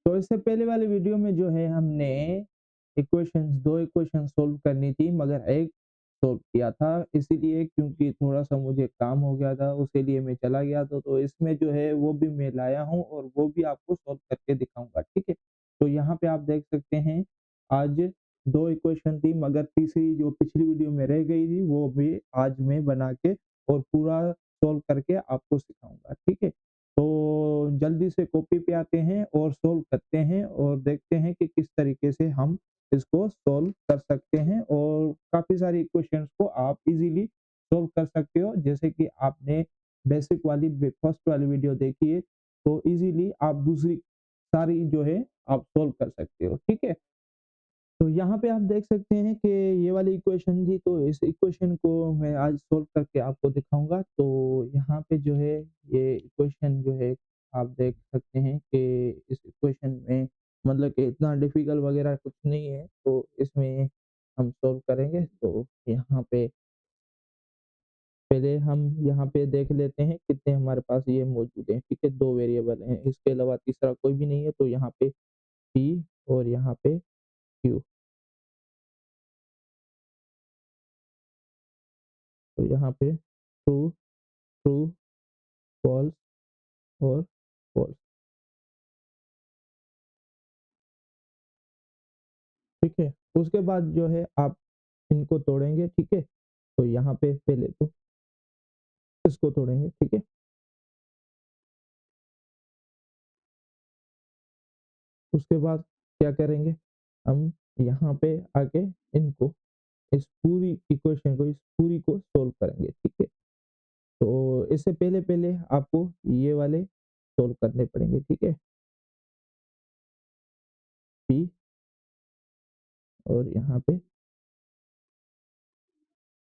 तो इससे पहले वाले वीडियो में जो है हमने इक्वेशंस 2 इक्वेशन सॉल्व करनी थी मगर एक सॉल्व किया था इसीलिए क्योंकि थोड़ा-सा मुझे काम हो गया था उसी लिए मैं चला गया था। तो इसमें जो है वो भी मैं लाया हूँ और वो भी आपको सॉल्व करके दिखाऊँगा, ठीक है? तो यहाँ पे आप देख सकते हैं आज 2 इक्वेशन थी मगर तीसरी जो पिछली वीडियो में रह गई थी वो भी आज मैं बना के और पूरा सॉल्व करके आपको सिखाऊँगा, ठीक है? तो जल्दी से कॉपी पे आते हैं और सॉल्व करते हैं और देखते हैं कि किस तरीके से हम इसको सॉल्व कर सकते हैं और काफ़ी सारी इक्वेशंस को आप इज़िली सॉल्व कर सकते हो। जैसे कि आपने बेसिक वाली फर्स्ट वाली वीडियो देखी है, तो इज़िली आप दूसरी सारी जो है आप सॉल्व कर सकते हो, ठीक है? तो यहाँ पे आप देख सकते हैं कि ये वाली इक्वेशन थी, तो इस इक्वेशन को मैं आज सॉल्व करके आपको दिखाऊँगा। तो यहाँ पे जो है ये इक्वेशन जो है आप देख सकते हैं कि इस इक्वेशन में मतलब कि इतना डिफ़िकल्ट वग़ैरह कुछ नहीं है, तो इसमें हम सॉल्व करेंगे। तो यहाँ पे पहले हम यहाँ पे देख लेते हैं कितने हमारे पास ये मौजूद हैं, ठीक है? 2 वेरिएबल हैं, इसके अलावा तीसरा कोई भी नहीं है, तो यहाँ पे p और यहाँ पे q। तो यहाँ पे ट्रू, ट्रू, फॉल्स और फॉल्स, ठीक है? उसके बाद जो है आप इनको तोड़ेंगे, ठीक है? तो यहाँ पे पहले तो इसको तोड़ेंगे, ठीक है? उसके बाद क्या करेंगे? हम यहाँ पे आके इनको इस पूरी इक्वेशन को इस पूरी को सॉल्व करेंगे, ठीक है? तो इससे पहले आपको ये वाले सॉल्व करने पड़ेंगे, ठीक है? p और यहाँ पे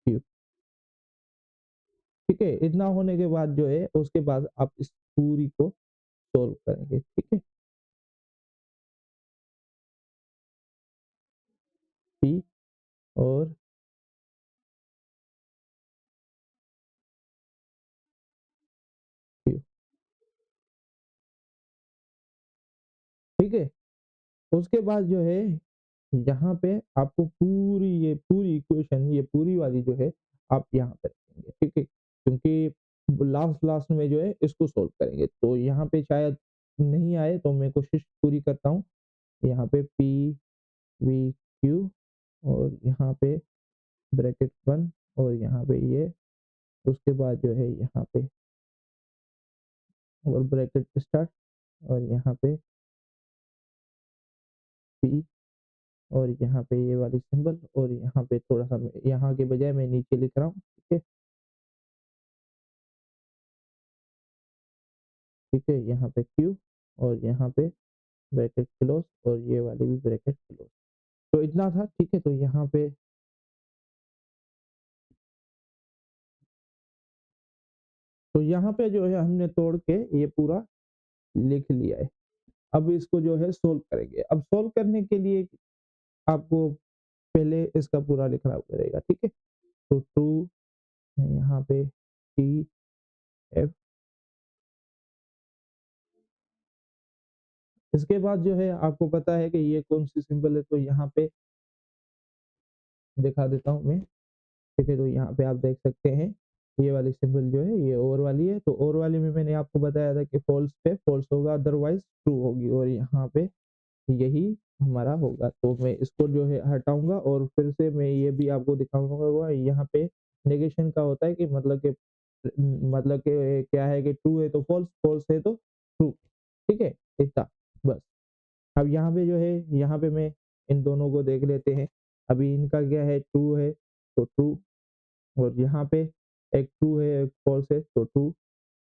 q, ठीक है? इतना होने के बाद जो है उसके बाद आप इस पूरी को सॉल्व करेंगे, ठीक है? p और q, ठीक है? उसके बाद जो है यहाँ पे आपको ये पूरी इक्वेशन ये पूरी वाली जो है आप यहाँ पे रखेंगे, ठीक है? क्योंकि लास्ट में जो है इसको सॉल्व करेंगे। तो यहाँ पे शायद नहीं आए तो मैं कोशिश पूरी करता हूँ। यहाँ पे p v q और यहाँ पे ब्रैकेट 1 और यहाँ पे ये उसके बाद जो है यहाँ पे और ब्रैकेट स्टार्ट और यहाँ पे p और यहाँ पे ये वाली सिंबल और यहाँ पे थोड़ा-सा यहाँ के बजाय मैं नीचे लिख रहा हूँ, ठीक है? ठीक है? यहाँ पे Q और यहाँ पे ब्रैकेट क्लोज़ और ये वाली भी ब्रैकेट क्लोज़। तो इतना था, ठीक है? तो यहाँ पे जो है हमने तोड़ के ये पूरा लिख लिया है। अब इसको जो है सोल्व करेंगे। अब सोल्व करने के लिए आपको पहले इसका पूरा लिखना पड़ेगा, ठीक है? तो ट्रू यहाँ पे टी एफ इसके बाद जो है आपको पता है कि ये कौन-सी सिंबल है तो यहाँ पे दिखा देता हूँ मैं, ठीक है? तो यहाँ पे आप देख सकते हैं ये वाली सिंबल जो है ये और वाली है, तो और वाली में मैंने आपको बताया था कि फॉल्स पे फॉल्स होगा अदरवाइज़ ट्रू होगी और यहाँ पे यही हमारा होगा। तो मैं इसको जो है हटाऊँगा और फिर से मैं ये भी आपको दिखाऊँगा यहाँ पे नेगेशन का होता है कि मतलब कि क्या है कि ट्रू है तो फॉल्स, फॉल्स है तो ट्रू, ठीक है? इतना बस। अब यहाँ पे जो है यहाँ पे मैं इन दोनों को देख लेते हैं। अभी इनका क्या है ट्रू है तो ट्रू और यहाँ पे एक ट्रू है, एक फॉल्स है तो ट्रू,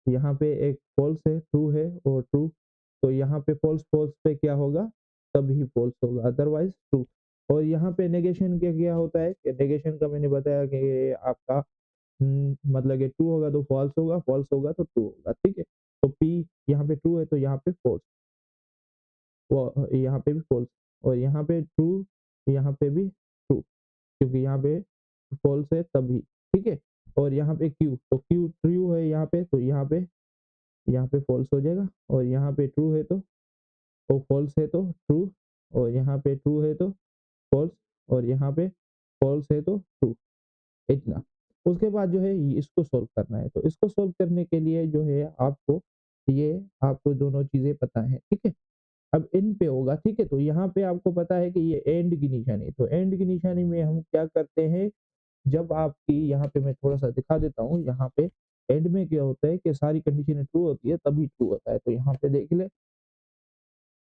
यहाँ पे एक फॉल्स है, ट्रू है और ट्रू, तो यहाँ पे फॉल्स फॉल्स पे क्या होगा? तभी फॉल्स होगा अदरवाइज़ ट्रू। और यहाँ पे नेगेशन क्या क्या होता है कि नेगेशन का मैंने बताया कि ये आपका मतलब कि ट्रू होगा तो फॉल्स होगा तो ट्रू होगा, ठीक है? तो p यहाँ पे ट्रू है तो यहाँ पे फॉल्स, वो यहाँ पे भी फॉल्स और यहाँ पे ट्रू, यहाँ पे भी ट्रू। क्योंकि यहाँ पे फॉल्स है तभी, ठीक है? और यहाँ पे क्यू तो क्यू ट्रू है यहाँ पे तो यहाँ पे फॉल्स हो जाएगा और यहाँ पे ट्रू है तो तो फॉल्स है तो ट्रू, और यहाँ पे ट्रू है तो फॉल्स, और यहाँ पे फॉल्स है तो ट्रू, इतना। उसके बाद जो है इसको सॉल्व करना है, तो इसको सॉल्व करने के लिए जो है ये आपको दोनों चीज़ें पता है, ठीक है? अब इन पे होगा, ठीक है? तो यहाँ पे आपको पता है कि ये एंड की निशानी है, तो एंड की निशानी में हम क्या करते हैं, जब आपकी यहाँ पे मैं थोड़ा-सा दिखा देता हूँ, यहाँ पे एंड में क्या होता है कि सारी कंडीशनें ट्रू होती है तभी ट्रू होता है। तो यहाँ पे देख ले,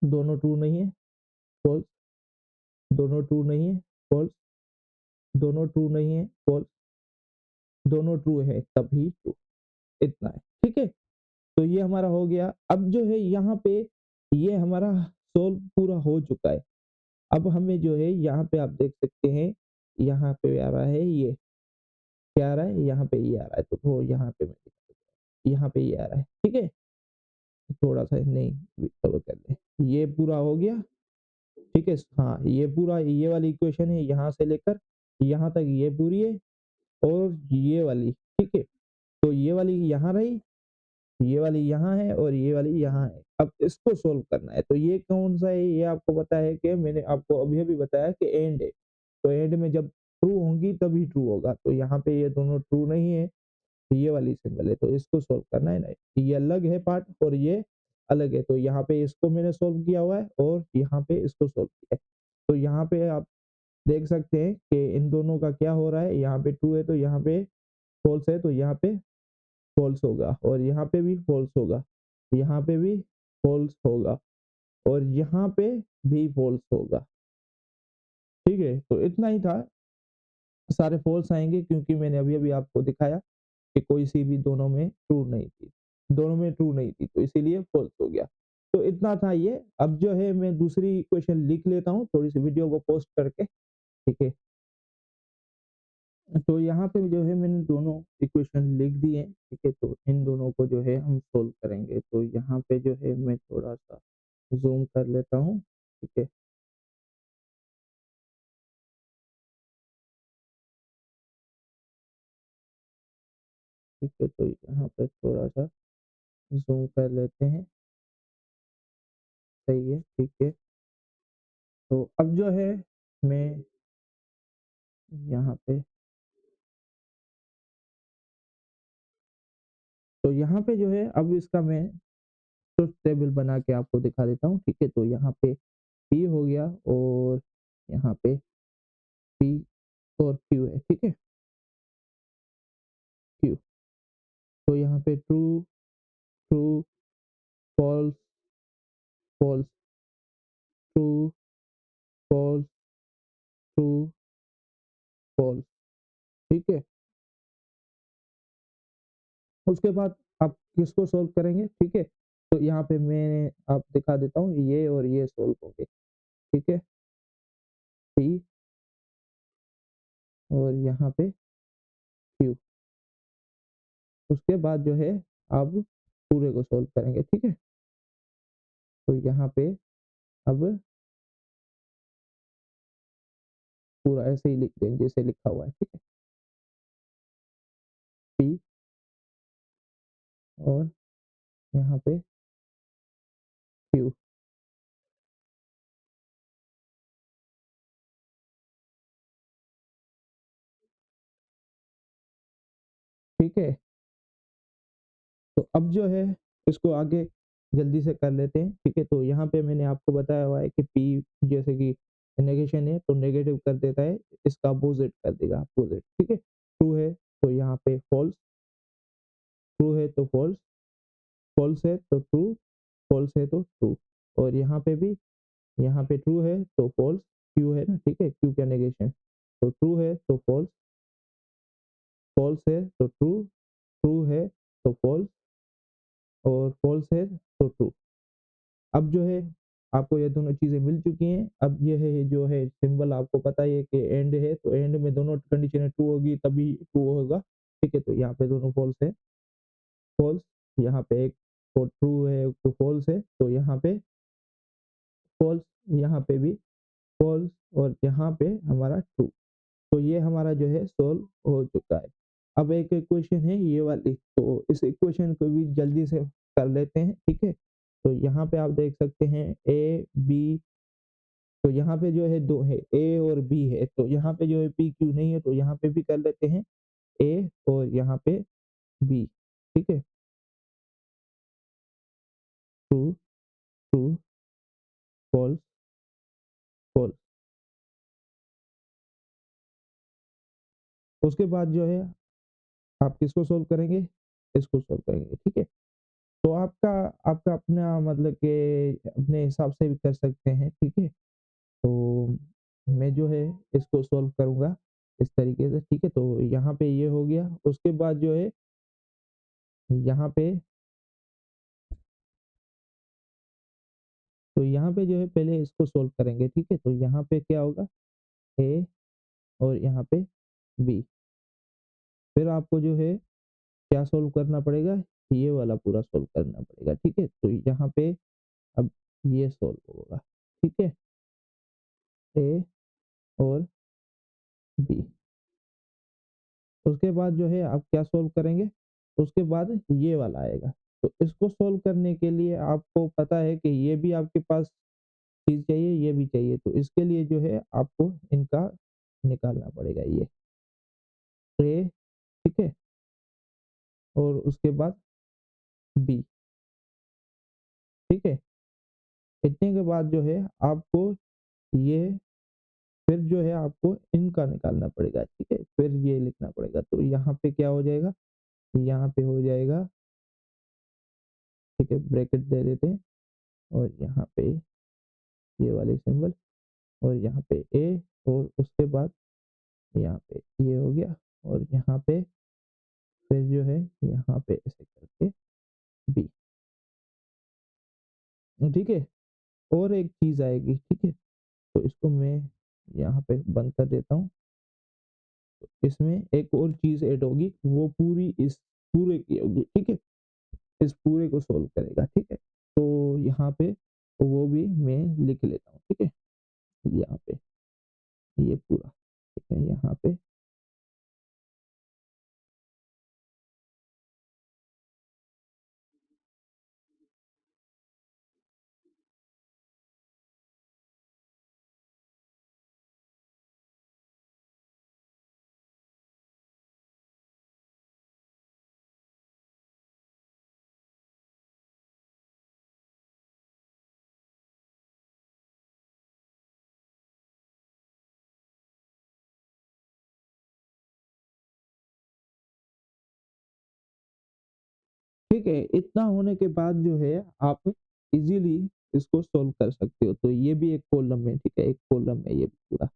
दोनों ट्रू नहीं है, फॉल्स, दोनों ट्रू नहीं है, फॉल्स, दोनों ट्रू नहीं है, फॉल्स, दोनों ट्रू है तभी ट्रू, इतना है, ठीक है? तो ये हमारा हो गया। अब जो है यहाँ पे ये हमारा सोल्व पूरा हो चुका है। अब हमें जो है यहाँ पे आप देख सकते हैं, यहाँ पे आ रहा है ये, क्या आ रहा है? यहाँ पे ये आ रहा है, तो यहाँ पे यहाँ पे ये आ रहा है, ठीक है? थोड़ा-सा नहीं कवर कर लें। ये पूरा हो गया, ठीक है? हाँ, ये पूरा ये वाली इक्वेशन है, यहाँ से लेकर यहाँ तक ये पूरी है, और ये वाली, ठीक है? तो ये वाली यहाँ रही, ये वाली यहाँ है, और ये वाली यहाँ है। अब इसको सोल्व करना है, तो ये कौन-सा है? ये आपको पता है कि मैंने आपको अभी-अभी बताया कि एंड है। तो एंड में जब ट्रू होंगी तभी ट्रू होगा, तो यहाँ पे ये दोनों ट्रू नहीं है, ये वाली सिंबल है, तो इसको सोल्व करना है ना। ये अलग है पार्ट और ये अलग है, तो यहाँ पे इसको मैंने सोल्व किया हुआ है और यहाँ पे इसको सोल्व किया है। तो यहाँ पे आप देख सकते हैं कि इन दोनों का क्या हो रहा है, यहाँ पे ट्रू है तो यहाँ पे फॉल्स है, तो यहाँ पे फॉल्स होगा, और यहाँ पे भी फॉल्स होगा, यहाँ पे भी फॉल्स होगा, और यहाँ पे भी फॉल्स होगा, ठीक है? तो इतना ही था, सारे फॉल्स आएँगे क्योंकि मैंने अभी-अभी आपको दिखाया कि कोई सी भी दोनों में ट्रू नहीं थी, दोनों में ट्रू नहीं थी, तो इसीलिए फॉल्स हो गया। तो इतना था ये। अब जो है मैं दूसरी इक्वेशन लिख लेता हूँ, थोड़ी-सी वीडियो को पॉज़ करके, ठीक है? तो यहाँ पे जो है मैंने दोनों इक्वेशन लिख दिए, ठीक है? तो इन दोनों को जो है हम सोल्व करेंगे। तो यहाँ पे जो है मैं थोड़ा-सा ज़ूम कर लेता हूँ, ठीक है? ठीक है, तो यहाँ पे थोड़ा-सा ज़ूम कर लेते हैं, सही है, ठीक है। तो अब जो है मैं यहाँ पे, तो यहाँ पे जो है अब इसका मैं ट्रुथ टेबल बना के आपको दिखा देता हूँ, ठीक है? तो यहाँ पे P हो गया, और यहाँ पे P और Q है, ठीक है? Q, तो यहाँ पे true, true, false, false, true, false, true, false, ठीक है? उसके बाद आप किसको सोल्व करेंगे, ठीक है? तो यहाँ पे मैं आप दिखा देता हूँ, ये और ये सोल्व होंगे, ठीक है? P और यहाँ पे Q, उसके बाद जो है अब पूरे को सोल्व करेंगे, ठीक है? तो यहाँ पे अब पूरा ऐसे ही लिख देंगे जैसे लिखा हुआ है, ठीक है? P और यहाँ पे Q, ठीक है? तो अब जो है इसको आगे जल्दी से कर लेते हैं, ठीक है? तो यहाँ पे मैंने आपको बताया हुआ है कि P जैसे कि नेगेशन है तो नेगेटिव कर देता है, इसका अपोज़िट कर देगा, अपोज़िट, ठीक है? ट्रू है तो यहाँ पे फॉल्स, ट्रू है तो फॉल्स, फॉल्स है तो ट्रू, फॉल्स है तो ट्रू, और यहाँ पे ट्रू है तो फॉल्स, क्यू है ना, ठीक है? क्यू का नेगेशन, तो ट्रू है तो फॉल्स, फॉल्स है तो ट्रू, ट्रू है तो फॉल्स, और फॉल्स है तो ट्रू। अब जो है आपको ये दोनों चीज़ें मिल चुकी हैं। अब ये है जो है सिंबल आपको पता ही है कि एंड है, तो एंड में दोनों कंडीशनें ट्रू होगी तभी ट्रू होगा, ठीक है? तो यहाँ पे दोनों फॉल्स है, फॉल्स, यहाँ पे एक तो ट्रू है, एक तो फॉल्स है, तो यहाँ पे फॉल्स, यहाँ पे भी फॉल्स, और यहाँ पे हमारा ट्रू। तो ये हमारा जो है सॉल्व हो चुका है। अब एक इक्वेशन है ये वाली, तो इस इक्वेशन को भी जल्दी से कर लेते हैं, ठीक है? तो यहाँ पे आप देख सकते हैं ए, बी, तो यहाँ पे जो है 2 है, ए और बी है, तो यहाँ पे जो है पी, क्यू नहीं है, तो यहाँ पे भी कर लेते हैं ए और यहाँ पे बी, ठीक है? True, true, false, false. उसके बाद जो है आप किसको सोल्व करेंगे? इसको सोल्व करेंगे, ठीक है? तो आपका आपका अपना मतलब कि अपने हिसाब से भी कर सकते हैं, ठीक है? तो मैं जो है इसको सॉल्व करूँगा इस तरीके से, ठीक है? तो यहाँ पे ये हो गया, उसके बाद जो है यहाँ पे तो यहाँ पे जो है पहले इसको सॉल्व करेंगे, ठीक है? तो यहाँ पे क्या होगा ए और यहाँ पे बी। फिर आपको जो है क्या सॉल्व करना पड़ेगा? ये वाला पूरा सॉल्व करना पड़ेगा, ठीक है? तो यहाँ पे अब ये सॉल्व होगा, ठीक है? ए और बी। उसके बाद जो है आप क्या सॉल्व करेंगे? उसके बाद ये वाला आएगा। तो इसको सॉल्व करने के लिए आपको पता है कि ये भी आपके पास चीज़ चाहिए, ये भी चाहिए। तो इसके लिए जो है आपको इनका निकालना पड़ेगा ये। ए, ठीक है? और उसके बाद बी, ठीक है? इतने के बाद जो है आपको ये फिर जो है आपको इनका निकालना पड़ेगा, ठीक है? फिर ये लिखना पड़ेगा। तो यहाँ पे क्या हो जाएगा? यहाँ पे हो जाएगा, ठीक है? ब्रैकेट दे देते हैं और यहाँ पे ये वाले सिंबल और यहाँ पे ए और उसके बाद यहाँ पे ये हो गया और यहाँ पे फिर जो है यहाँ पे ऐसे करके बी, ठीक है? और एक चीज़ आएगी, ठीक है? तो इसको मैं यहाँ पे बंद कर देता हूँ। इसमें एक और चीज़ ऐड होगी, वो पूरी इस पूरे की होगी, ठीक है? इस पूरे को सॉल्व करेगा, ठीक है? तो यहाँ पे वो भी मैं लिख लेता हूँ, ठीक है? यहाँ पे ये पूरा, ठीक है? यहाँ पे ठीक है, इतना होने के बाद जो है आप इज़िली इसको सॉल्व कर सकते हो। तो ये भी एक कॉलम है, ठीक है? एक कॉलम है ये पूरा,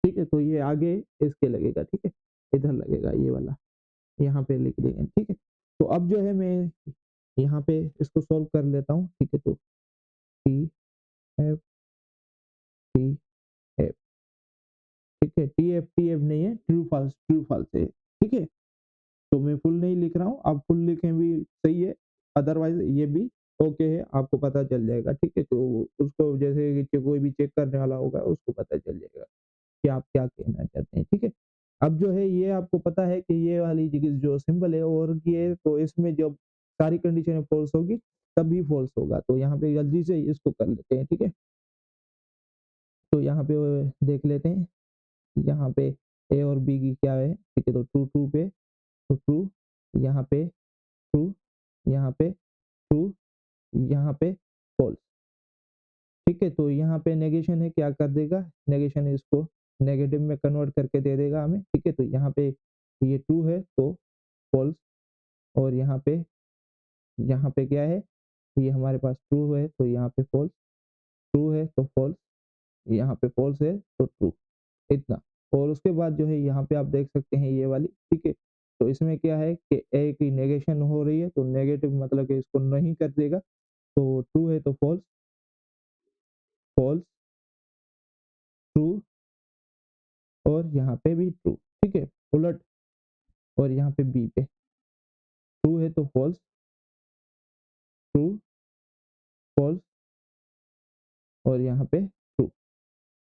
ठीक है? तो ये आगे इसके लगेगा, ठीक है? इधर लगेगा ये वाला, यहाँ पे लिख देंगे, ठीक है? तो अब जो है मैं यहाँ पे इसको सॉल्व कर लेता हूँ, ठीक है? तो टी एफ टी एफ, ठीक है? टी एफ नहीं है, ट्रू फॉल्स है, ठीक है? तो मैं फुल नहीं लिख रहा हूँ, आप फुल लिखें भी सही है, अदरवाइज़ ये भी ओके है, आपको पता चल जाएगा, ठीक है? तो उसको जैसे कि कोई भी चेक करने वाला होगा, उसको पता चल जाएगा कि आप क्या कहना चाहते हैं, ठीक है? अब जो है ये आपको पता है कि ये वाली चीज़ जो सिंबल है और ये तो इसमें जब सारी कंडीशनें फ़ॉल्स होगी, तभी फ़ॉल्स होगा। तो यहाँ पे जल्दी से इसको कर लेते हैं, ठीक है? तो यहाँ पे देख लेते हैं, यहाँ पे ए और बी की क्या है, ठीक है? तो ट्रू, ट्रू पे तो ट्रू, यहाँ पे ट्रू, यहाँ पे ट्रू, यहाँ पे फॉल्स, ठीक है? तो यहाँ पे नेगेशन है, क्या कर देगा? नेगेशन इसको नेगेटिव में कन्वर्ट करके दे देगा हमें, ठीक है? तो यहाँ पे ये ट्रू है तो फॉल्स और यहाँ पे क्या है? ये हमारे पास ट्रू है तो यहाँ पे फॉल्स, ट्रू है तो फॉल्स, यहाँ पे फॉल्स है तो ट्रू, इतना। और उसके बाद जो है यहाँ पे आप देख सकते हैं ये वाली, ठीक है? तो इसमें क्या है कि ए की नेगेशन हो रही है, तो नेगेटिव मतलब कि इसको नहीं कर देगा, तो ट्रू है तो फॉल्स, फॉल्स, ट्रू और यहाँ पे भी ट्रू, ठीक है? उलट और यहाँ पे बी पे ट्रू है तो फॉल्स, ट्रू, फॉल्स और यहाँ पे ट्रू।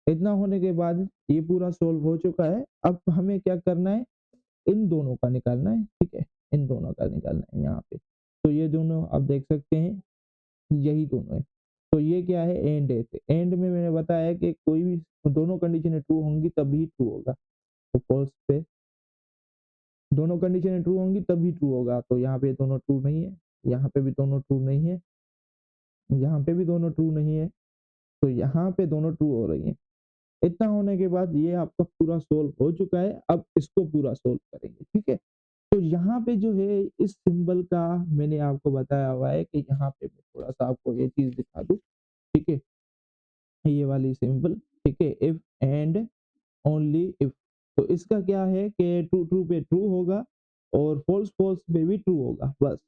इतना होने के बाद ये पूरा सॉल्व हो चुका है। अब हमें क्या करना है? इन दोनों का निकालना है, ठीक है? इन दोनों का निकालना है यहाँ पे। तो ये दोनों आप देख सकते हैं, यही दोनों है। तो ये क्या है एंड है। एंड में मैंने बताया कि कोई भी दोनों कंडीशनें ट्रू होंगी तभी ट्रू होगा। तो फॉल्स पे दोनों कंडीशनें ट्रू होंगी तभी ट्रू होगा। तो यहाँ पे दोनों ट्रू नहीं है, यहाँ पे भी दोनों ट्रू नहीं है, यहाँ पे भी दोनों ट्रू नहीं है, तो यहाँ पे दोनों ट्रू हो रही हैं। इतना होने के बाद ये आपका पूरा सोल्व हो चुका है, अब इसको पूरा सोल्व करेंगे, ठीक है? तो यहाँ पे जो है इस सिंबल का मैंने आपको बताया हुआ है कि यहाँ पे मैं थोड़ा-सा आपको ये चीज़ दिखा दूँ, ठीक है? ये वाली सिंबल, ठीक है? If and only if. तो इसका क्या है कि ट्रू ट्रू पे ट्रू होगा और फॉल्स फॉल्स पे भी ट्रू होगा, बस।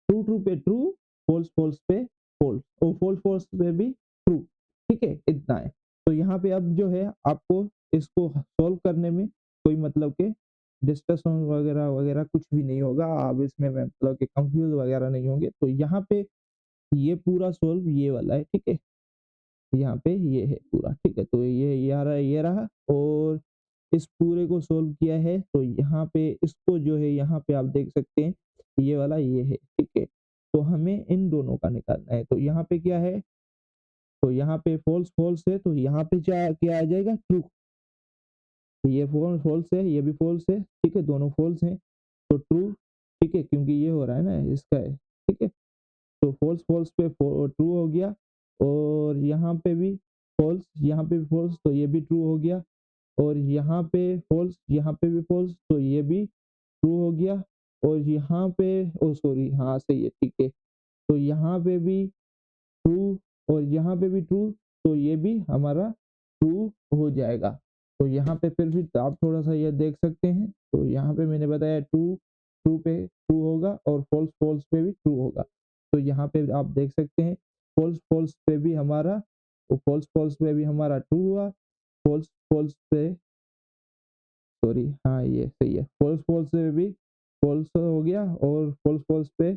ट्रू ट्रू पे ट्रू, फॉल्स फॉल्स पे फॉल्स और फॉल्स फॉल्स पे भी ट्रू, ठीक है? इतना है। तो यहाँ पे अब जो है आपको इसको सॉल्व करने में कोई मतलब के डिस्कशन वगैरह वगैरह कुछ भी नहीं होगा। आप इसमें मतलब कि कंफ्यूज वगैरह नहीं होंगे। तो यहाँ पे ये पूरा सॉल्व ये वाला है, ठीक है? यहाँ पे ये है पूरा, ठीक है? तो ये रहा और इस पूरे को सोल्व किया है। तो यहाँ पे इसको जो है यहाँ पे आप देख सकते हैं, ये वाला ये है, ठीक है? तो हमें इन दोनों का निकालना है। तो यहाँ पे क्या है, तो यहाँ पे फॉल्स फॉल्स है, तो यहाँ पे क्या क्या आ जाएगा ट्रू। ये फॉल्स है, ये भी फॉल्स है, ठीक है? दोनों फॉल्स हैं, तो ट्रू, ठीक है? क्योंकि ये हो रहा है ना इसका है, ठीक है? तो फॉल्स फॉल्स पे ट्रू हो गया और यहाँ पे भी फॉल्स, तो ये भी ट्रू हो गया और यहाँ पे फॉल्स, यहाँ पे भी फॉल्स, तो ये भी ट्रू हो गया और यहाँ पे ओह सॉरी हाँ सही है, ठीक है। तो यहाँ पे भी ट्रू और यहाँ पे भी ट्रू, तो ये भी हमारा ट्रू हो जाएगा। तो यहाँ पे फिर भी आप थोड़ा-सा ये देख सकते हैं, तो यहाँ पे मैंने बताया ट्रू, ट्रू पे ट्रू होगा और फॉल्स फॉल्स पे भी ट्रू होगा। तो यहाँ पे आप देख सकते हैं फॉल्स फॉल्स पे भी हमारा फॉल्स फॉल्स पे भी हमारा ट्रू हुआ, फॉल्स फॉल्स पे सॉरी हाँ, ये सही है। फॉल्स फॉल्स पे भी फॉल्स हो गया और फॉल्स फॉल्स पे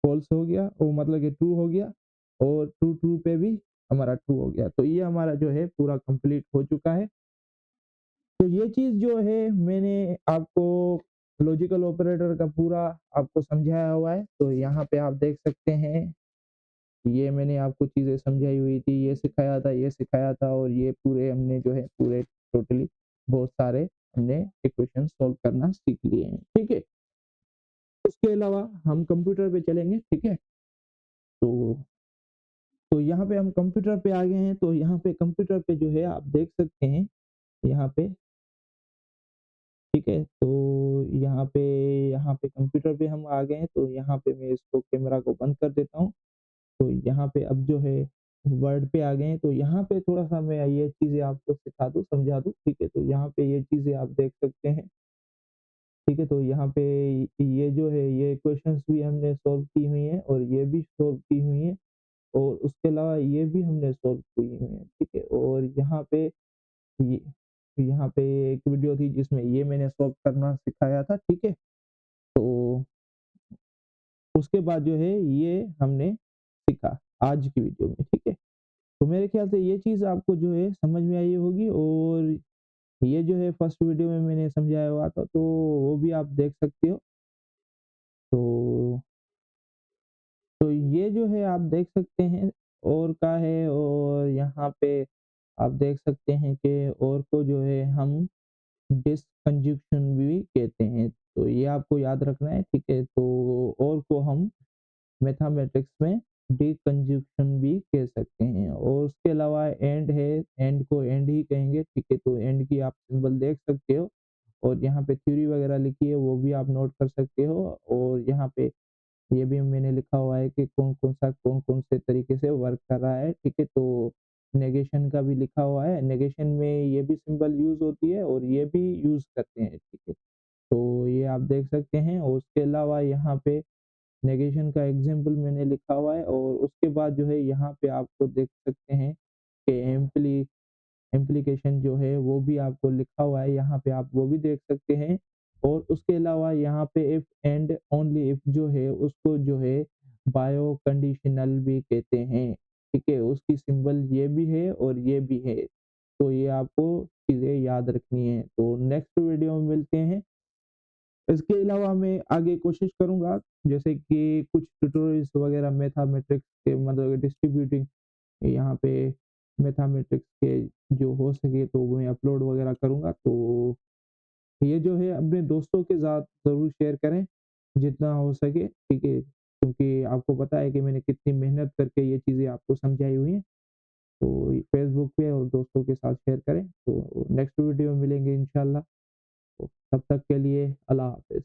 फॉल्स हो गया और मतलब कि ट्रू हो गया और ट्रू ट्रू पे भी हमारा ट्रू हो गया। तो ये हमारा जो है पूरा कंप्लीट हो चुका है। तो ये चीज़ जो है मैंने आपको लॉजिकल ऑपरेटर का पूरा आपको समझाया हुआ है। तो यहाँ पे आप देख सकते हैं, ये मैंने आपको चीज़ें समझाई हुई थी, ये सिखाया था और ये पूरे हमने जो है पूरे टोटली बहुत सारे हमने इक्वेशन सॉल्व करना सीख लिए हैं, ठीक है? उसके अलावा हम कंप्यूटर पे चलेंगे, ठीक है? तो यहाँ पे हम कंप्यूटर पे आ गए हैं, तो यहाँ पे कंप्यूटर पे जो है आप देख सकते हैं, यहाँ पे ठीक है? तो यहाँ पे कंप्यूटर पे हम आ गए हैं, तो यहाँ पे मैं इसको कैमरा को बंद कर देता हूँ। तो यहाँ पे अब जो है वर्ड पे आ गए हैं, तो यहाँ पे थोड़ा-सा मैं ये चीज़ें आपको सिखा दूँ, समझा दूँ, ठीक है? तो यहाँ पे ये चीज़ें आप देख सकते हैं, ठीक है? तो यहाँ पे ये जो है ये क्वेश्चंस भी हमने सॉल्व की हुई हैं और ये भी सॉल्व की हुई हैं और उसके अलावा ये भी हमने सॉल्व की हुई हैं, ठीक है? और ये यहाँ पे एक वीडियो थी जिसमें ये मैंने सॉल्व करना सिखाया था, ठीक है? तो उसके बाद जो है ये हमने सीखा आज की वीडियो में, ठीक है? तो मेरे ख्याल से ये चीज़ आपको जो है समझ में आई होगी और ये जो है फर्स्ट वीडियो में मैंने समझाया हुआ था, तो वो भी आप देख सकते हो। तो ये जो है आप देख सकते हैं और का है और यहाँ पे आप देख सकते हैं कि और को जो है हम डिसकंजक्शन भी कहते हैं। तो ये आपको याद रखना है, ठीक है? तो और को हम मैथमेटिक्स में डिकंजक्शन भी कह सकते हैं और उसके अलावा एंड है, एंड को एंड ही कहेंगे, ठीक है? तो एंड की आप सिंबल देख सकते हो और यहाँ पे थ्योरी वगैरह लिखी है वो भी आप नोट कर सकते हो और यहाँ पे ये भी मैंने लिखा हुआ है कि कौन-कौन से तरीके से वर्क कर रहा है, ठीक है? तो नेगेशन का भी लिखा हुआ है, नेगेशन में ये भी सिंबल यूज़ होती है और ये भी यूज़ करते हैं, ठीक है? तो ये आप देख सकते हैं और उसके अलावा यहाँ पे नेगेशन का एग्ज़ाम्पल मैंने लिखा हुआ है और उसके बाद जो है यहाँ पे आपको देख सकते हैं कि इम्प्लीकेशन जो है वो भी आपको लिखा हुआ है, यहाँ पे आप वो भी देख सकते हैं और उसके अलावा यहाँ पे इफ एंड ओनली इफ जो है उसको जो है बायो कंडीशनल भी कहते हैं, ठीक है? उसकी सिंबल ये भी है और ये भी है, तो ये आपको चीज़ें याद रखनी है। तो नेक्स्ट वीडियो में मिलते हैं। इसके अलावा मैं आगे कोशिश करूँगा जैसे कि कुछ ट्यूटोरियल्स वगैरह मैथमेटिक्स के मतलब डिस्ट्रीब्यूटिंग यहाँ पे मैथमेटिक्स के जो हो सके तो मैं अपलोड वगैरह करूँगा। तो ये जो है अपने दोस्तों के साथ ज़रूर शेयर करें, जितना हो सके, ठीक है? क्योंकि आपको पता है कि मैंने कितनी मेहनत करके ये चीज़ें आपको समझाई हुई हैं। तो फ़ेसबुक पे और दोस्तों के साथ शेयर करें। तो नेक्स्ट वीडियो में मिलेंगे इंशाल्लाह। तो तब तक के लिए अल्लाह हाफ़िज़।